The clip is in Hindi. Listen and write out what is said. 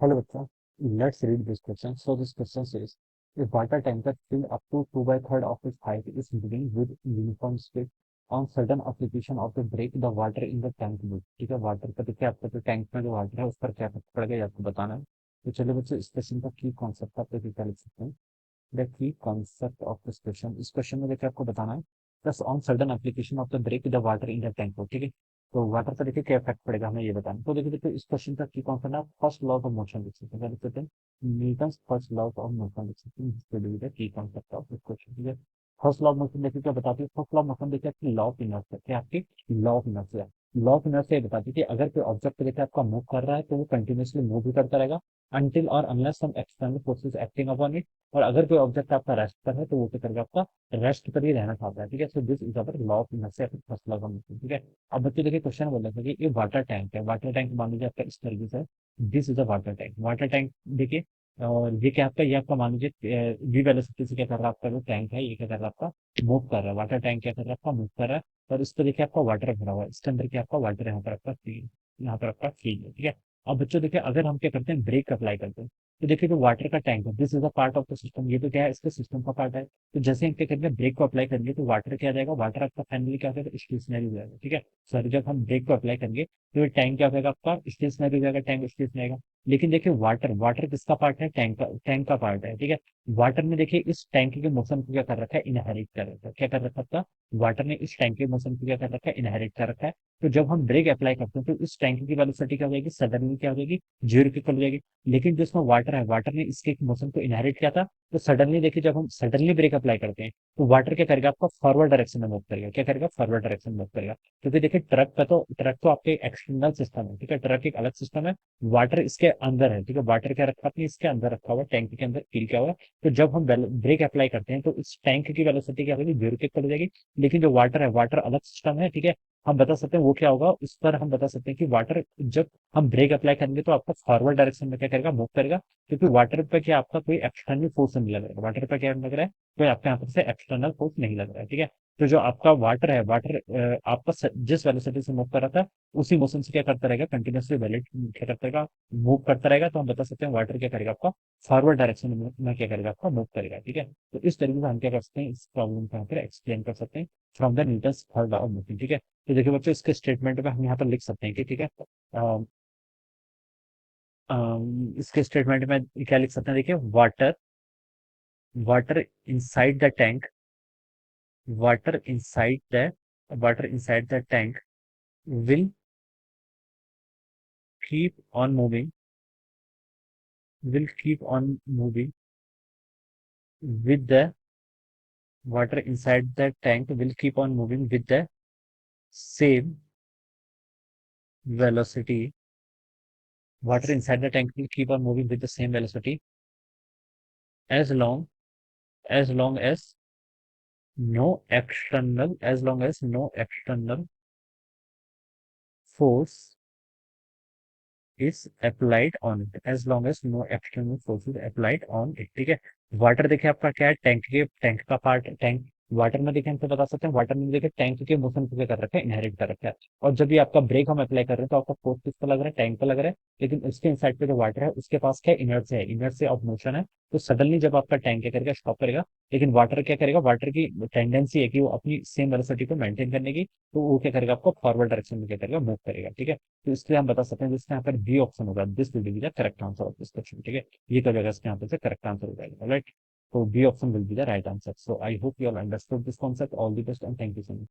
Hello, Bachcha. Let's read this question. So this question says, a water tanker filled up to 2 by 3rd of its height is moving with uniform speed. On sudden application of the brake, the water in the tank moves. ठीक है, वाटर का देखिए आपका जो टैंक में जो वाटर है उस पर क्या इफेक्ट पड़ेगा ये आपको बताना है। तो चलिए बच्चों इस क्वेश्चन का की कॉन्सेप्ट आप देखिए क्या लिख सकते हैं। The key concept of this question, इस क्वेश्चन में देखिए आपको बताना है plus on sudden application of the brake the water in the tank को। ठीक है, तो वाटर का देखिए क्या इफेक्ट पड़ेगा हमें ये बताना। तो देखिए देखिए इस क्वेश्चन का की कॉन्सेप्ट है फर्स्ट लॉ ऑफ मोशन लिख सकते हैं। क्या लिख सकते हैं? Newton's first law of motion लिख सकते हैं, जिसको भी है की कॉन्सेप्ट ऑफ दिस क्वेश्चन। ठीक है, फर्स्ट लॉ ऑफ मोशन देखिए क्या बताती है। फर्स्ट लॉ ऑफ मोशन देखिए आपकी लॉ ऑफ इनर्शिया, क्या आपकी law of inertia. Law of inertia ये बताती है कि अगर कोई ऑब्जेक्ट देखिए आपका मूव कर रहा है तो वो कंटिन्यूअसली मूव भी करता रहेगा until और unless some external forces acting upon it। और अगर कोई ऑब्जेक्ट आपका रेस्ट पर है तो वो क्या करेगा, आपका रेस्ट पर ही रहना चाहता है। ठीक है, so this is our law of inertia, first law of motion. ठीक है, अब बच्चे देखिए क्वेश्चन बोल रहे थे कि ये वाटर टैंक है। वाटर टैंक मान लीजिए आपका इस तरीके से, this is a water tank. Water tank देखिए, और ये क्या आपका, ये आपका मान लीजिए वी वेलोसिटी से क्या कर रहा है आपका जो टैंक है, ये क्या कर रहा है आपका मूव कर रहा है। वाटर टैंक क्या कर रहा है आपका मूव कर रहा है। और इस पर देखिए आपका वाटर भरा हुआ है, इसके अंदर क्या आपका वाटर, यहाँ पर आपका फील, यहाँ पर आपका फील है। ठीक है, अब बच्चों देखिए अगर हम क्या करते हैं ब्रेक अप्लाई करते हैं तो देखिए जो वाटर का टैंक है this is a part of the system, ये तो क्या है इसके सिस्टम का पार्ट है। तो जैसे हम क्या करेंगे ब्रेक को अप्लाई करेंगे तो वाटर क्या आ जाएगा, वाटर आपका फाइनली क्या हो जाएगा, स्टेशनरी हो जाएगा। ठीक है, सॉरी जब हम ब्रेक को अप्लाई करेंगे तो ये टैंक क्या हो जाएगा आपका स्टेशनरी हो जाएगा, टैंक स्टेशनरी रहेगा। लेकिन देखिए वाटर, वाटर किसका पार्ट है, टैंक का पार्ट है। ठीक है, वाटर ने देखिए इस टैंक के मोशन को क्या कर रखा है, इनहेरिट कर रखा है। क्या कर रखा है आपका, वाटर ने इस टैंक के मोशन को क्या कर रखा है, इनहेरिट कर रखा है। तो जब हम ब्रेक अप्लाई करते हैं तो इस टैंक की वेलोसिटी क्या हो जाएगी, सडनली क्या हो जाएगी, जीरो की हो जाएगी। लेकिन जो इसमें वाटर है, वाटर ने इसके मोशन को इनहेरिट किया था। तो सडनली देखिए जब हम सडनली ब्रेक अप्लाई करते हैं तो वाटर क्या करेगा, आपका फॉरवर्ड डायरेक्शन में मूव करेगा। क्या करेगा, फॉरवर्ड डायरेक्शन में मूव करेगा। क्योंकि देखिए ट्रक तो आपके एक्सटर्नल सिस्टम है। ठीक है, ट्रक एक अलग सिस्टम है, वाटर इसके अंदर है। ठीक है, वाटर क्या रखा अपने इसके अंदर रखा हुआ है, टैंक के अंदर फील किया हुआ है। तो जब हम ब्रेक अप्लाई करते हैं तो इस टैंक की वेलोसिटी क्या होगी, जीरो की हो जाएगी। लेकिन जो वाटर है, वाटर अलग सिस्टम है। ठीक है, हम बता सकते हैं वो क्या होगा, उस पर हम बता सकते हैं कि वाटर जब हम ब्रेक अप्लाई करेंगे तो आपका फॉरवर्ड डायरेक्शन में क्या करेगा, मूव करेगा। क्योंकि वाटर पे क्या आपका कोई एक्सटर्नल फोर्स नहीं लग रहा है, वाटर पे क्या लग रहा है, कोई आपके यहाँ पर से एक्सटर्नल फोर्स नहीं लग रहा है। ठीक है, तो जो आपका वाटर है, वाटर आपका जिस वेलोसिटी से मूव कर रहा था उसी मोशन से क्या करता रहेगा, कंटिन्यूसली वैलिड क्या करता रहेगा, मूव करता रहेगा। तो हम बता सकते हैं वाटर क्या करेगा आपका फॉरवर्ड डायरेक्शन में क्या करेगा, आपका मूव करेगा। ठीक है, तो इस तरीके से हम क्या कर सकते हैं, इस प्रॉब्लम को यहाँ पर एक्सप्लेन कर सकते हैं from the Newton's third law of motion. ठीक है, तो देखिए बच्चों इसके स्टेटमेंट में हम यहाँ पर लिख सकते हैं कि ठीक है, इसके स्टेटमेंट में क्या लिख सकते हैं, देखिए water, water inside the tank, water inside the water inside the tank will keep on moving, will keep on moving with the water inside the tank will keep on moving with the same velocity. Water inside the tank will keep on moving with the same velocity as long as no external force is applied on it, as long as no external force is applied on it। ठीक है, वाटर देखिए आपका क्या है, टैंक का पार्ट, टैंक वाटर में देखिए हमसे बता सकते हैं, वाटर में देखिए टैंक के मोशन को क्या कर रखा है, इनहेरिट कर रखा है। और जब भी आपका ब्रेक हम अप्लाई कर रहे हैं तो आपका फोर्स किस पर लग रहा है, टैंक पर लग रहा है। लेकिन उसके इनसाइड पे जो वाटर है उसके पास क्या इनर्शिया है, इनर्शिया ऑफ मोशन है। तो सडनली जब आपका टैंक क्या करेगा, स्टॉप करेगा। लेकिन वाटर क्या करेगा, वाटर की टेंडेंसी है कि वो अपनी सेम वेलोसिटी को मेंटेन करने की। तो वो क्या करेगा, आपको फॉरवर्ड डायरेक्शन में क्या करेगा, मूव करेगा। ठीक है, तो इसलिए हम बता सकते हैं जिसके यहाँ पर बी ऑप्शन होगा, this will be the correct answer of this question. ठीक है, ये क्या जगह इसके यहाँ पे से करेक्ट आंसर हो जाएगा, राइट। तो B option will be the right answer. So I hope you all understood this concept. All the best and thank you so much.